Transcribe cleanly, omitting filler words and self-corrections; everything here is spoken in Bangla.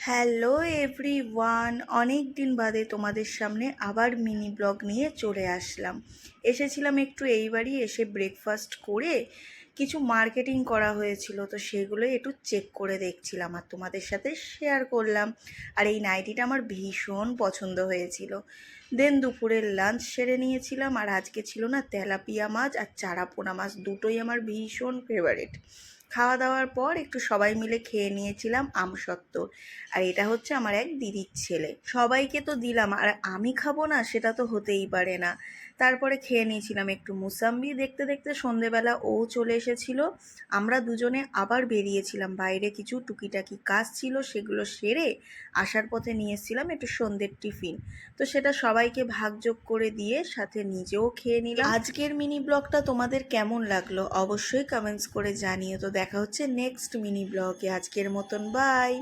হ্যালো এভরিওয়ান, অনেক দিন বাদে তোমাদের সামনে আবার মিনি ব্লগ নিয়ে চলে আসলাম। এসেছিলাম একটু এই বাড়ি এসে ব্রেকফাস্ট করে কিছু মার্কেটিং করা হয়েছিল, তো সেগুলো একটু চেক করে দেখছিলাম আর তোমাদের সাথে শেয়ার করলাম। আর এই নাইটিটা আমার ভীষণ পছন্দ হয়েছিল। দেন দুপুরের লাঞ্চ সেরে নিয়েছিলাম, আর আজকে ছিল না তেলাপিয়া মাছ আর চারাপোনা মাছ, দুটোই আমার ভীষণ ফেভারিট। খাওয়া দাওয়ার পর একটু সবাই মিলে খেয়ে নিয়েছিলাম আমসত্ত্ব। আর এটা হচ্ছে আমার এক দিদির ছেলে, সবাইকে তো দিলাম, আর আমি খাবো না সেটা তো হতেই পারে না। তারপরে খেয়ে নিয়েছিলাম একটু মুসাম্বি। দেখতে দেখতে সন্ধেবেলা ও চলে এসেছিল। আমরা দুজনে আবার বেরিয়েছিলাম, বাইরে কিছু টুকিটাকি কাজ ছিল সেগুলো সেরে আসার পথে নিয়ে এসেছিলাম একটু সন্ধ্যের টিফিন। তো সেটা সবাইকে ভাগযোগ করে দিয়ে সাথে নিজেও খেয়ে নিলাম। আজকের মিনি ব্লগটা তোমাদের কেমন লাগলো অবশ্যই কমেন্টস করে জানিও। তো দেখা হচ্ছে নেক্সট মিনি ব্লগে। আজকের মতন বাই।